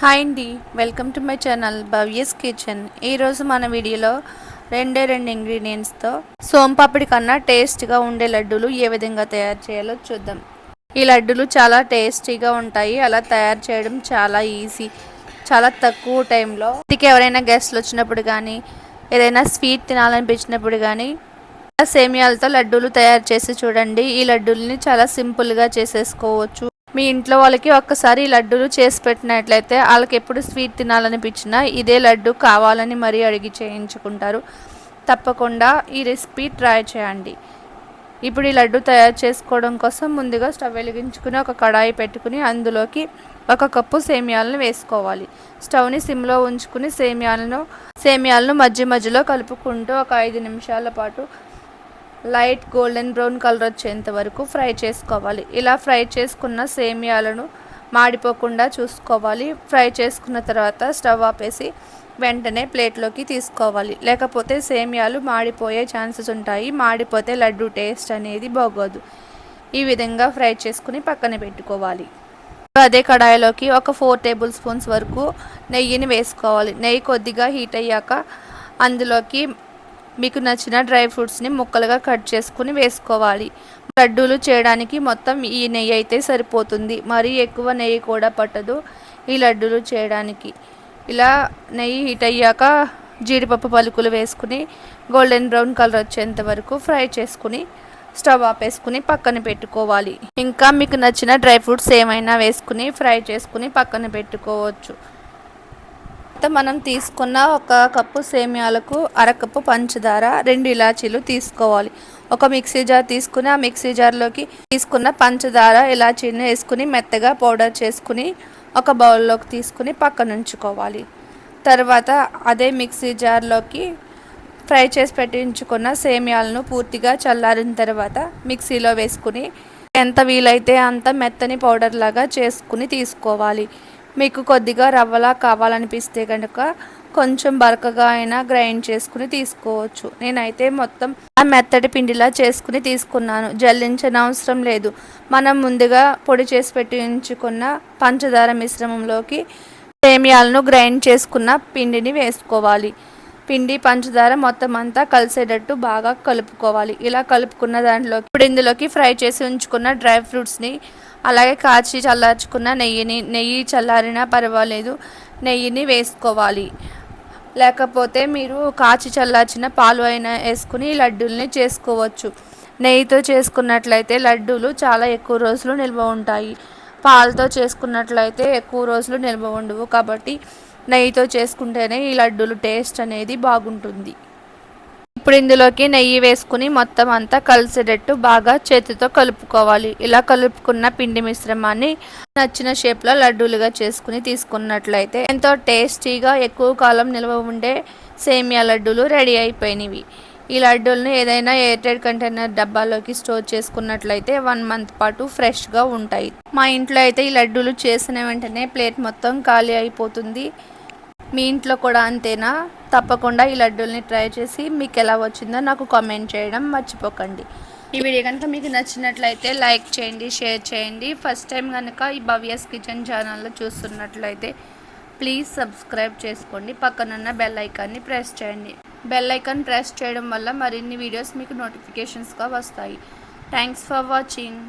Hi అండి, welcome to my channel Bhavya's kitchen. ఈరోజు మన వీడియోలో రెండు ఇంగ్రీడియంట్స్తో సోంపాపిడి కన్నా టేస్ట్గా ఉండే లడ్డూలు ఏ విధంగా తయారు చేయాలో చూద్దాం. ఈ లడ్డూలు చాలా టేస్టీగా ఉంటాయి. అలా తయారు చేయడం చాలా ఈజీ, చాలా తక్కువ టైంలో. ఇంటికి ఎవరైనా గెస్ట్లు వచ్చినప్పుడు కానీ, ఏదైనా స్వీట్ తినాలనిపించినప్పుడు కానీ సేమియాలతో లడ్డూలు తయారు చేసి చూడండి. ఈ లడ్డూలని చాలా సింపుల్గా చేసేసుకోవచ్చు. మీ ఇంట్లో వాళ్ళకి ఒక్కసారి ఈ లడ్డూలు చేసి పెట్టినట్లయితే వాళ్ళకి ఎప్పుడు స్వీట్ తినాలనిపించినా ఇదే లడ్డు కావాలని మరీ అడిగి చేయించుకుంటారు. తప్పకుండా ఈ రెసిపీ ట్రై చేయండి. ఇప్పుడు ఈ లడ్డు తయారు చేసుకోవడం కోసం ముందుగా స్టవ్ వెలిగించుకుని ఒక కడాయి పెట్టుకుని అందులోకి 1 కప్పు సేమియాలను వేసుకోవాలి. స్టవ్ని సిమ్లో ఉంచుకుని సేమియాలను మధ్య మధ్యలో కలుపుకుంటూ ఒక 5 నిమిషాల పాటు లైట్ గోల్డెన్ బ్రౌన్ కలర్ వచ్చేంత వరకు ఫ్రై చేసుకోవాలి. ఇలా ఫ్రై చేసుకున్న సేమియాలను మాడిపోకుండా చూసుకోవాలి. ఫ్రై చేసుకున్న తర్వాత స్టవ్ ఆపేసి వెంటనే ప్లేట్లోకి తీసుకోవాలి. లేకపోతే సేమియాలు మాడిపోయే ఛాన్సెస్ ఉంటాయి. మాడిపోతే లడ్డు టేస్ట్ అనేది బాగోదు. ఈ విధంగా ఫ్రై చేసుకుని పక్కన పెట్టుకోవాలి. అదే కడాయిలోకి ఒక 4 టేబుల్ స్పూన్స్ వరకు నెయ్యిని వేసుకోవాలి. నెయ్యి కొద్దిగా హీట్ అయ్యాక అందులోకి మీకు నచ్చిన డ్రై ఫ్రూట్స్ని ముక్కలుగా కట్ చేసుకుని వేసుకోవాలి. లడ్డూలు చేయడానికి మొత్తం ఈ నెయ్యి అయితే సరిపోతుంది. మరీ ఎక్కువ నెయ్యి కూడా పట్టదు ఈ లడ్డూలు చేయడానికి. ఇలా నెయ్యి హీట్ అయ్యాక జీడిపప్పు పలుకులు వేసుకుని గోల్డెన్ బ్రౌన్ కలర్ వచ్చేంత వరకు ఫ్రై చేసుకుని స్టవ్ ఆపేసుకుని పక్కన పెట్టుకోవాలి. ఇంకా మీకు నచ్చిన డ్రై ఫ్రూట్స్ ఏమైనా వేసుకుని ఫ్రై చేసుకుని పక్కన పెట్టుకోవచ్చు. మనం తీసుకున్న 1 కప్పు సేమియాలకు 1/2 కప్పు పంచదార, 2 ఇలాచీలు తీసుకోవాలి. ఒక మిక్సీ జార్ తీసుకుని ఆ మిక్సీ జార్లోకి తీసుకున్న పంచదార, ఇలాచీని వేసుకుని మెత్తగా పౌడర్ చేసుకుని ఒక బౌల్లోకి తీసుకుని పక్కన ఉంచుకోవాలి. తర్వాత అదే మిక్సీ జార్లోకి ఫ్రై చేసి పెట్టించుకున్న సేమియాలను పూర్తిగా చల్లారిన తర్వాత మిక్సీలో వేసుకుని ఎంత వీలైతే అంత మెత్తని పౌడర్ లాగా చేసుకుని తీసుకోవాలి. మీకు కొద్దిగా రవ్వలా కావాలనిపిస్తే కనుక కొంచెం బరకగా అయినా గ్రైండ్ చేసుకుని తీసుకోవచ్చు. నేనైతే మొత్తం మెత్తటి పిండిలా చేసుకుని తీసుకున్నాను. జల్లించని అవసరం లేదు. మనం ముందుగా పొడి చేసి పెట్టి ఉంచుకున్న పంచదార మిశ్రమంలోకి సేమియాలను గ్రైండ్ చేసుకున్న పిండిని వేసుకోవాలి. పిండి పంచదార మొత్తం అంతా కలిసేటట్టు బాగా కలుపుకోవాలి. ఇలా కలుపుకున్న దాంట్లోకి ఇప్పుడు ఇందులోకి ఫ్రై చేసి ఉంచుకున్న డ్రై ఫ్రూట్స్ని, అలాగే కాచి చల్లార్చుకున్న నెయ్యి చల్లారినా పర్వాలేదు, నెయ్యిని వేసుకోవాలి. లేకపోతే మీరు కాచి చల్లార్చిన పాలు అయినా వేసుకుని లడ్డూల్ని చేసుకోవచ్చు. నెయ్యితో చేసుకున్నట్లయితే లడ్డూలు చాలా ఎక్కువ రోజులు నిల్వ ఉంటాయి. పాలతో చేసుకున్నట్లయితే ఎక్కువ రోజులు నిల్వ ఉండవు. కాబట్టి నెయ్యితో చేసుకుంటేనే ఈ లడ్డూలు టేస్ట్ అనేది బాగుంటుంది. ఇప్పుడు ఇందులోకి నెయ్యి వేసుకుని మొత్తం అంతా కలిసేటట్టు బాగా చేతితో కలుపుకోవాలి. ఇలా కలుపుకున్న పిండి మిశ్రమాన్ని నచ్చిన షేప్లో లడ్డూలుగా చేసుకుని తీసుకున్నట్లయితే ఎంతో టేస్టీగా ఎక్కువ కాలం నిల్వ ఉండే సేమియా లడ్డూలు రెడీ అయిపోయినవి. ఈ లడ్డూలను ఏదైనా ఎయిర్టైట్ కంటైనర్ డబ్బాలోకి స్టోర్ చేసుకున్నట్లయితే 1 మంత్ పాటు ఫ్రెష్గా ఉంటాయి. మా ఇంట్లో అయితే ఈ లడ్డూలు చేసిన వెంటనే ప్లేట్ మొత్తం ఖాళీ అయిపోతుంది. మీ ఇంట్లో కూడా అంతేనా? తప్పకుండా ఈ లడ్డూల్ని ట్రై చేసి మీకు ఎలా వచ్చిందో నాకు కామెంట్ చేయడం మర్చిపోకండి. ఈ వీడియో కనుక మీకు నచ్చినట్లయితే లైక్ చేయండి, షేర్ చేయండి. ఫస్ట్ టైం కనుక ఈ భవ్యస్ కిచెన్ ఛానల్లో చూస్తున్నట్లయితే ప్లీజ్ సబ్స్క్రైబ్ చేసుకోండి. పక్కనున్న బెల్ ఐకాన్ని ప్రెస్ చేయండి. బెల్ ఐకాన్ ప్రెస్ చేయడం వల్ల మరిన్ని వీడియోస్ మీకు నోటిఫికేషన్స్గా వస్తాయి. Thanks for watching.